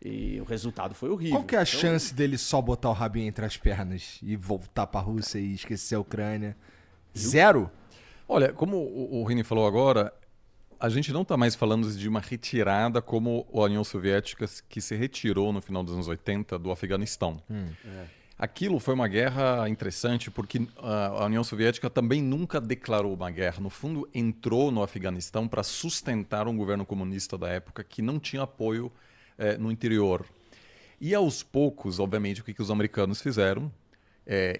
E o resultado foi horrível. Qual que é a chance dele só botar o rabinho entre as pernas e voltar pra Rússia e esquecer a Ucrânia? Zero? Olha, como o Rini falou agora, a gente não está mais falando de uma retirada como a União Soviética que se retirou no final dos anos 80 do Afeganistão. Aquilo foi uma guerra interessante porque a União Soviética também nunca declarou uma guerra. No fundo, entrou no Afeganistão para sustentar um governo comunista da época que não tinha apoio no interior. E aos poucos, obviamente, o que os americanos fizeram?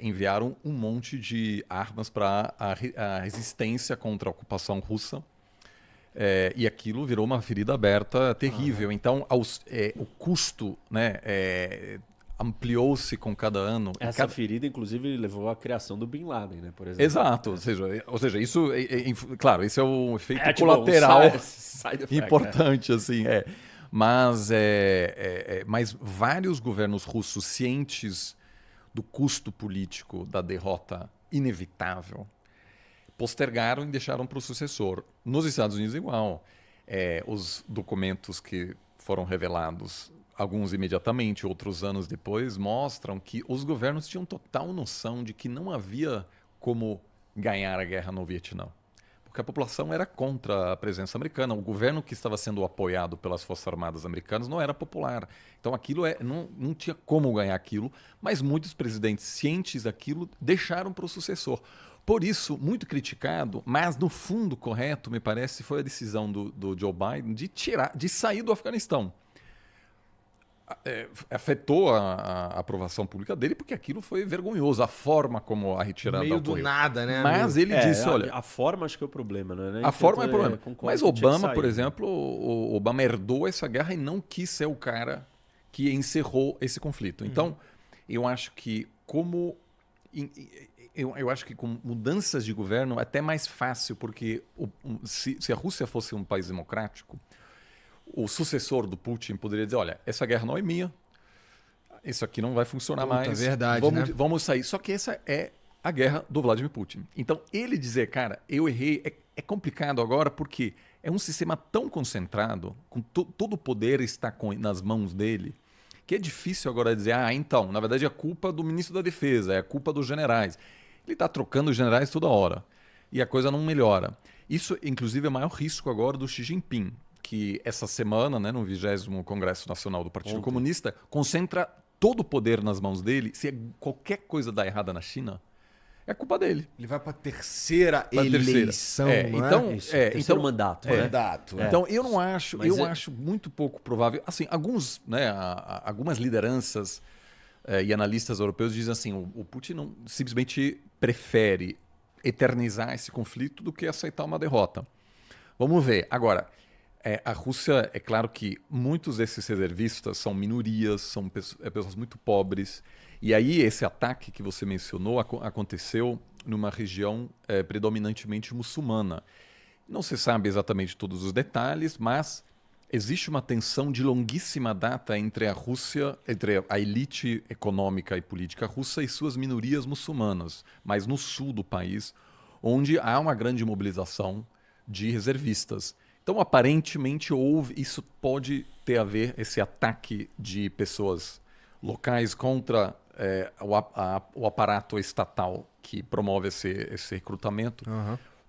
Enviaram um monte de armas para a resistência contra a ocupação russa. E aquilo virou uma ferida aberta terrível. Então, o custo, né, ampliou-se com cada ano. Essa ferida, inclusive, levou à criação do Bin Laden, né, por exemplo. Exato. Ou seja isso, claro, isso é um efeito tipo, colateral side effect, importante, assim. Mas vários governos russos cientes do custo político da derrota inevitável postergaram e deixaram para o sucessor. Nos Estados Unidos, igual. Os documentos que foram revelados, alguns imediatamente, outros anos depois, mostram que os governos tinham total noção de que não havia como ganhar a guerra no Vietnã. Porque a população era contra a presença americana. O governo que estava sendo apoiado pelas Forças Armadas americanas não era popular. Então aquilo não tinha como ganhar aquilo, mas muitos presidentes cientes daquilo deixaram para o sucessor. Por isso, muito criticado, mas no fundo correto, me parece, foi a decisão do Joe Biden de sair do Afeganistão. Afetou a aprovação pública dele, porque aquilo foi vergonhoso, a forma como a retirada Meio ocorreu. do nada, né? Mas ele disse, olha... A forma acho que é o problema, né? A forma é o problema. Mas Obama, por sair, exemplo, o Obama herdou essa guerra e não quis ser o cara que encerrou esse conflito. Então, eu acho que eu acho que com mudanças de governo é até mais fácil, porque se a Rússia fosse um país democrático, o sucessor do Putin poderia dizer, olha, essa guerra não é minha, isso aqui não vai funcionar mais, verdade, vamos sair. Só que essa é a guerra do Vladimir Putin. Então, ele dizer, cara, eu errei, é complicado agora porque é um sistema tão concentrado, com todo o poder está nas mãos dele, que é difícil agora dizer, então, na verdade é culpa do ministro da Defesa, é culpa dos generais. Ele está trocando os generais toda hora e a coisa não melhora. Isso, inclusive, é o maior risco agora do Xi Jinping, que essa semana, né, no 20º Congresso Nacional do Partido Comunista, concentra todo o poder nas mãos dele. Se qualquer coisa dá errada na China, é culpa dele. Ele vai para a terceira eleição, então, terceiro mandato. Então, eu não acho, acho muito pouco provável. Assim, algumas lideranças e analistas europeus dizem assim, o Putin simplesmente prefere eternizar esse conflito do que aceitar uma derrota. Vamos ver. Agora, a Rússia, é claro que muitos desses reservistas são minorias, são pessoas muito pobres. E aí esse ataque que você mencionou aconteceu numa região predominantemente muçulmana. Não se sabe exatamente todos os detalhes, mas existe uma tensão de longuíssima data entre a Rússia, entre a elite econômica e política russa e suas minorias muçulmanas, mas no sul do país, onde há uma grande mobilização de reservistas. Então, aparentemente, isso pode ter a ver, esse ataque de pessoas locais contra o aparato estatal que promove esse recrutamento,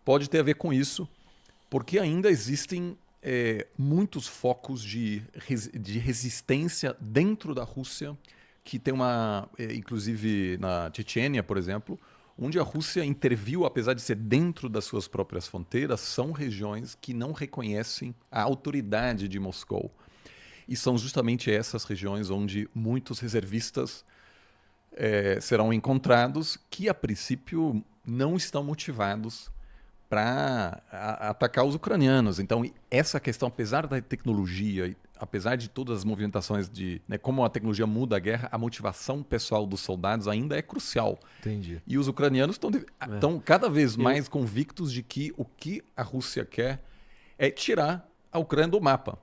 pode ter a ver com isso, porque ainda existem muitos focos de resistência dentro da Rússia, que tem inclusive na Chechênia, por exemplo, onde a Rússia interviu, apesar de ser dentro das suas próprias fronteiras, são regiões que não reconhecem a autoridade de Moscou. E são justamente essas regiões onde muitos reservistas serão encontrados que, a princípio, não estão motivados para atacar os ucranianos. Então, essa questão, apesar da tecnologia, apesar de todas as movimentações como a tecnologia muda a guerra, a motivação pessoal dos soldados ainda é crucial. Entendi. E os ucranianos estão cada vez mais convictos de que o que a Rússia quer é tirar a Ucrânia do mapa.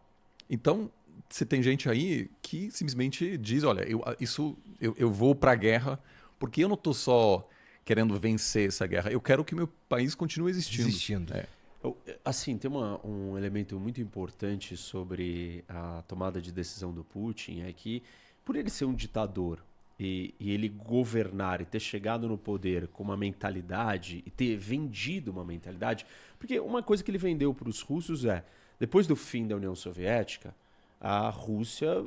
Então, você tem gente aí que simplesmente diz, olha, eu vou para a guerra porque eu não estou só querendo vencer essa guerra. Eu quero que meu país continue existindo. Assim, tem um elemento muito importante sobre a tomada de decisão do Putin, é que por ele ser um ditador e ele governar e ter chegado no poder com uma mentalidade e ter vendido uma mentalidade, porque uma coisa que ele vendeu para os russos é, depois do fim da União Soviética, a Rússia,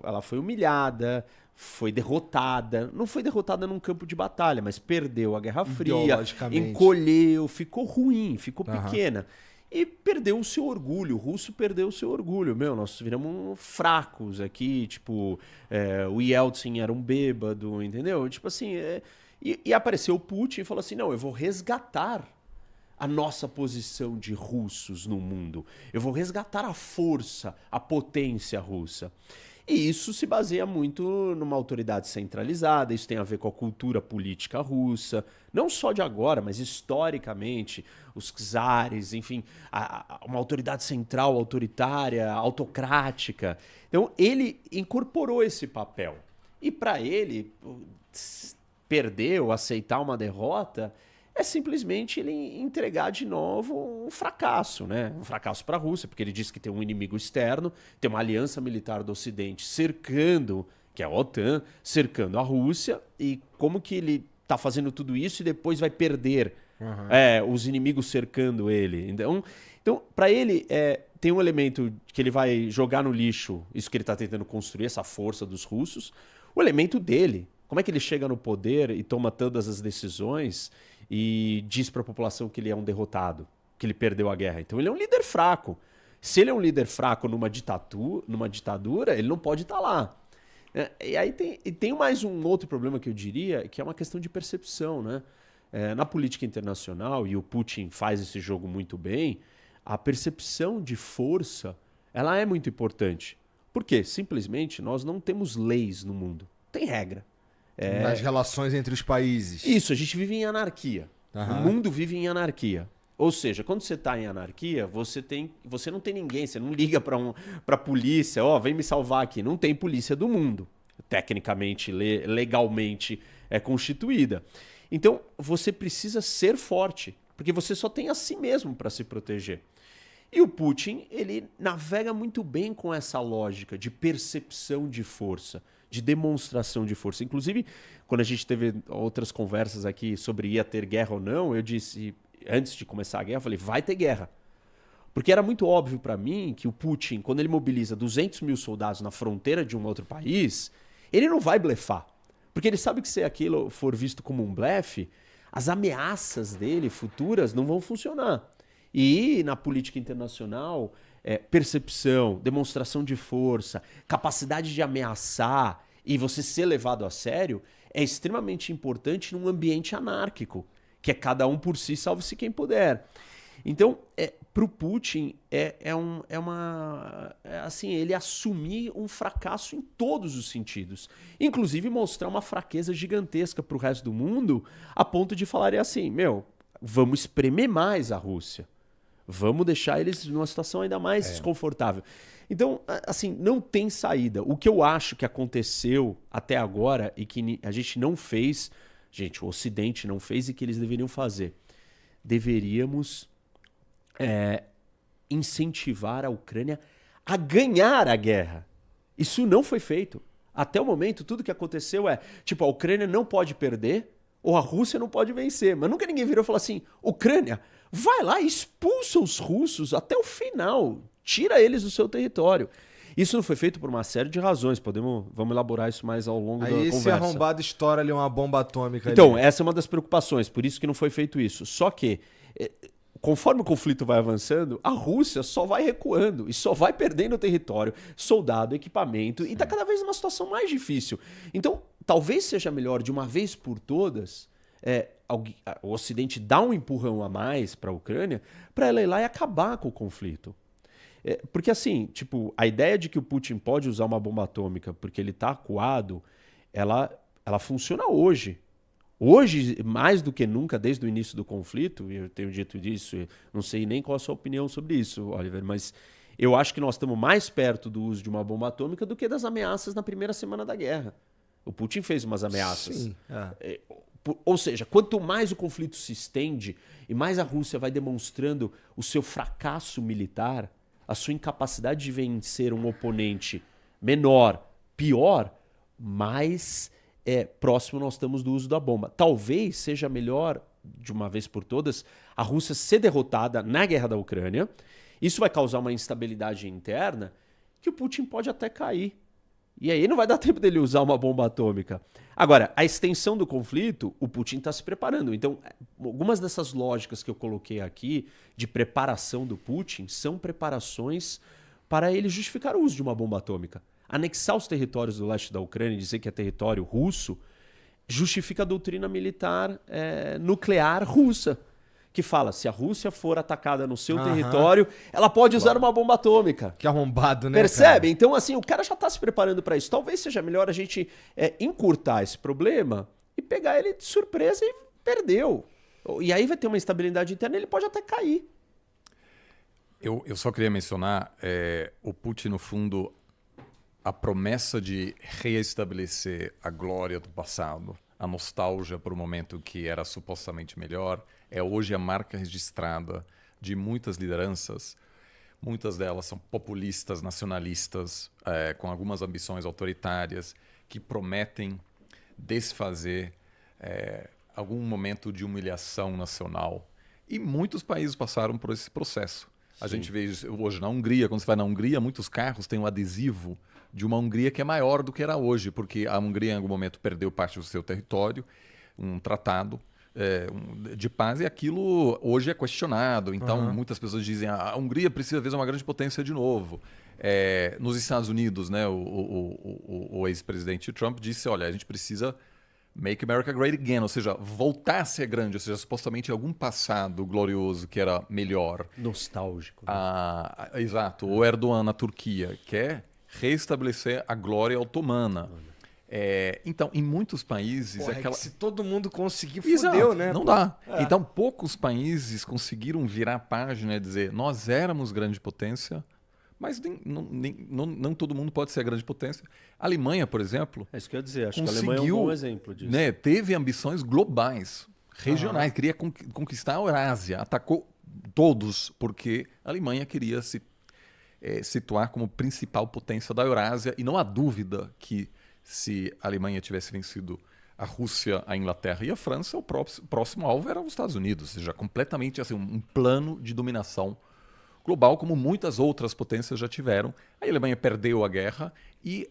ela foi humilhada, foi derrotada. Não foi derrotada num campo de batalha, mas perdeu a Guerra Fria, encolheu, ficou ruim, ficou pequena. E perdeu o seu orgulho, o russo perdeu o seu orgulho. Nós viramos fracos aqui, tipo, o Yeltsin era um bêbado, entendeu? Tipo assim, e apareceu o Putin e falou assim, não, eu vou resgatar a nossa posição de russos no mundo. Eu vou resgatar a força, a potência russa. E isso se baseia muito numa autoridade centralizada, isso tem a ver com a cultura política russa, não só de agora, mas historicamente, os czares, enfim, uma autoridade central, autoritária, autocrática. Então, ele incorporou esse papel. E para ele, perder ou aceitar uma derrota é simplesmente ele entregar de novo um fracasso, né? Um fracasso para a Rússia, porque ele diz que tem um inimigo externo, tem uma aliança militar do Ocidente cercando, que é a OTAN, cercando a Rússia, e como que ele está fazendo tudo isso e depois vai perder os inimigos cercando ele. Então para ele, tem um elemento que ele vai jogar no lixo, isso que ele está tentando construir, essa força dos russos, o elemento dele. Como é que ele chega no poder e toma todas as decisões e diz para a população que ele é um derrotado, que ele perdeu a guerra? Então ele é um líder fraco. Se ele é um líder fraco numa ditadura, ele não pode estar lá. E aí tem mais um outro problema que eu diria, que é uma questão de percepção, né? Na política internacional, e o Putin faz esse jogo muito bem, a percepção de força ela é muito importante. Por quê? Simplesmente nós não temos leis no mundo. Tem regra. Nas relações entre os países. Isso, a gente vive em anarquia. O mundo vive em anarquia. Ou seja, quando você está em anarquia, você não tem ninguém, você não liga para a polícia, vem me salvar aqui. Não tem polícia do mundo. Tecnicamente, legalmente é constituída. Então, você precisa ser forte, porque você só tem a si mesmo para se proteger. E o Putin, ele navega muito bem com essa lógica de percepção de força, de demonstração de força. Inclusive, quando a gente teve outras conversas aqui sobre ia ter guerra ou não, eu disse, antes de começar a guerra, eu falei, vai ter guerra. Porque era muito óbvio para mim que o Putin, quando ele mobiliza 200 mil soldados na fronteira de um outro país, ele não vai blefar. Porque ele sabe que se aquilo for visto como um blefe, as ameaças dele futuras não vão funcionar. E na política internacional, percepção, demonstração de força, capacidade de ameaçar e você ser levado a sério é extremamente importante num ambiente anárquico, que é cada um por si, salve-se quem puder. Então, para o Putin, assim, ele assumir um fracasso em todos os sentidos. Inclusive mostrar uma fraqueza gigantesca para o resto do mundo, a ponto de falarem assim, vamos espremer mais a Rússia. Vamos deixar eles numa situação ainda mais desconfortável. Então, assim, não tem saída. O que eu acho que aconteceu até agora e que a gente não fez, o Ocidente não fez e que eles deveriam fazer. Deveríamos incentivar a Ucrânia a ganhar a guerra. Isso não foi feito. Até o momento, tudo que aconteceu a Ucrânia não pode perder ou a Rússia não pode vencer. Mas nunca ninguém virou e falou assim, Ucrânia, vai lá e expulsa os russos até o final. Tira eles do seu território. Isso não foi feito por uma série de razões. Vamos elaborar isso mais ao longo da conversa. Aí esse arrombado estoura ali uma bomba atômica. Então, essa é uma das preocupações. Por isso que não foi feito isso. Só que, conforme o conflito vai avançando, a Rússia só vai recuando e só vai perdendo território, soldado, equipamento. E está cada vez numa situação mais difícil. Então, talvez seja melhor, de uma vez por todas, o Ocidente dar um empurrão a mais para a Ucrânia para ela ir lá e acabar com o conflito. Porque assim, a ideia de que o Putin pode usar uma bomba atômica porque ele está acuado, ela funciona hoje. Hoje, mais do que nunca, desde o início do conflito, e eu tenho dito isso, não sei nem qual a sua opinião sobre isso, Oliver, mas eu acho que nós estamos mais perto do uso de uma bomba atômica do que das ameaças na primeira semana da guerra. O Putin fez umas ameaças. Sim. Ou seja, quanto mais o conflito se estende e mais a Rússia vai demonstrando o seu fracasso militar, a sua incapacidade de vencer um oponente menor, pior, mais próximo nós estamos do uso da bomba. Talvez seja melhor, de uma vez por todas, a Rússia ser derrotada na guerra da Ucrânia. Isso vai causar uma instabilidade interna que o Putin pode até cair. E aí não vai dar tempo dele usar uma bomba atômica. Agora, a extensão do conflito, o Putin está se preparando. Então, algumas dessas lógicas que eu coloquei aqui de preparação do Putin são preparações para ele justificar o uso de uma bomba atômica. Anexar os territórios do leste da Ucrânia e dizer que é território russo justifica a doutrina militar nuclear russa, que fala, se a Rússia for atacada no seu território, ela pode usar uma bomba atômica. Que arrombado, né, Percebe? cara? Então, assim, o cara já está se preparando para isso. Talvez seja melhor a gente encurtar esse problema e pegar ele de surpresa e perdeu. E aí vai ter uma instabilidade interna e ele pode até cair. Eu só queria mencionar, o Putin, no fundo, a promessa de reestabelecer a glória do passado, a nostalgia por um momento que era supostamente melhor, é hoje a marca registrada de muitas lideranças. Muitas delas são populistas, nacionalistas, com algumas ambições autoritárias, que prometem desfazer algum momento de humilhação nacional. E muitos países passaram por esse processo. A gente vê hoje na Hungria, quando você vai na Hungria, muitos carros têm um adesivo de uma Hungria que é maior do que era hoje, porque a Hungria em algum momento perdeu parte do seu território, um tratado de paz, e aquilo hoje é questionado. Então, muitas pessoas dizem a Hungria precisa ver uma grande potência de novo. Nos Estados Unidos, né, o ex-presidente Trump disse, olha, a gente precisa make America great again, ou seja, voltar a ser grande, ou seja, supostamente algum passado glorioso que era melhor. Nostálgico. Né? Exato. O Erdogan na Turquia quer reestabelecer a glória otomana. Então, em muitos países... Porra, se todo mundo conseguir, Exato, fudeu, né? Não dá. Então, poucos países conseguiram virar a página e dizer nós éramos grande potência, mas não todo mundo pode ser a grande potência. A Alemanha, por exemplo... É isso que eu ia dizer. Acho que a Alemanha é um bom exemplo disso. Né, teve ambições globais, regionais. Queria conquistar a Eurásia. Atacou todos, porque a Alemanha queria se situar como principal potência da Eurásia. E não há dúvida que se a Alemanha tivesse vencido a Rússia, a Inglaterra e a França, o próximo alvo era os Estados Unidos. Ou seja, completamente assim, um plano de dominação global, como muitas outras potências já tiveram. A Alemanha perdeu a guerra e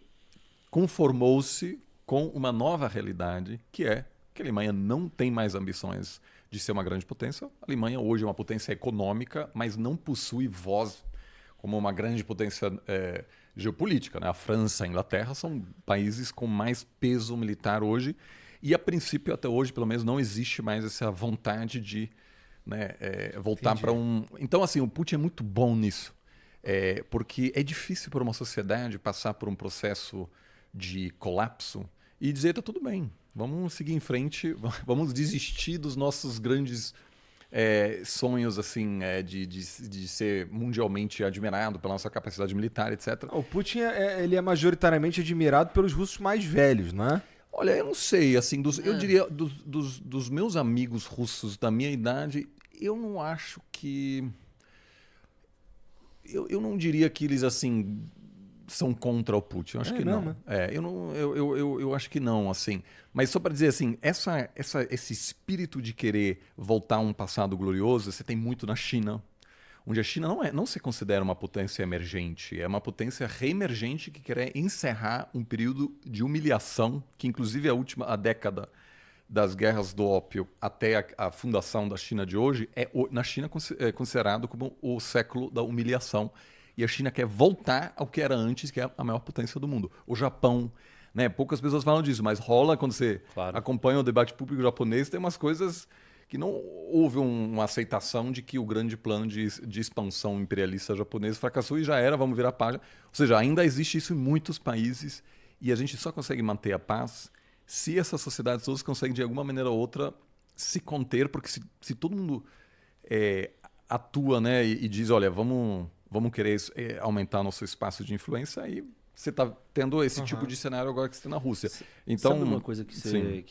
conformou-se com uma nova realidade, que é que a Alemanha não tem mais ambições de ser uma grande potência. A Alemanha hoje é uma potência econômica, mas não possui voz como uma grande potência geopolítica. Né? A França, a Inglaterra são países com mais peso militar hoje e, a princípio, até hoje, pelo menos, não existe mais essa vontade de voltar para um... Então, assim, o Putin é muito bom nisso, porque é difícil para uma sociedade passar por um processo de colapso e dizer, tá tudo bem, vamos seguir em frente, vamos desistir dos nossos grandes sonhos assim, de ser mundialmente admirado pela nossa capacidade militar, etc. O Putin ele é majoritariamente admirado pelos russos mais velhos, não é? Olha, eu não sei, assim, eu diria, dos meus amigos russos da minha idade, eu não acho que... Eu não diria que eles, assim, são contra o Putin. Eu acho que não. Eu acho que não, assim. Mas só para dizer, assim, esse espírito de querer voltar a um passado glorioso, você tem muito na China, onde a China não se considera uma potência emergente, é uma potência reemergente que quer encerrar um período de humilhação, que inclusive a década das guerras do ópio até a fundação da China de hoje, na China é considerado como o século da humilhação. E a China quer voltar ao que era antes, que é a maior potência do mundo. O Japão, né? Poucas pessoas falam disso, mas rola quando você acompanha o debate público japonês, tem umas coisas que não houve uma aceitação de que o grande plano de expansão imperialista japonês fracassou e já era, vamos virar a página. Ou seja, ainda existe isso em muitos países e a gente só consegue manter a paz se essas sociedades todas conseguem, de alguma maneira ou outra, se conter, porque se todo mundo atua, né, e diz, olha, vamos querer aumentar nosso espaço de influência, aí você está tendo esse tipo de cenário agora que você tem na Rússia. Então, sabe uma coisa que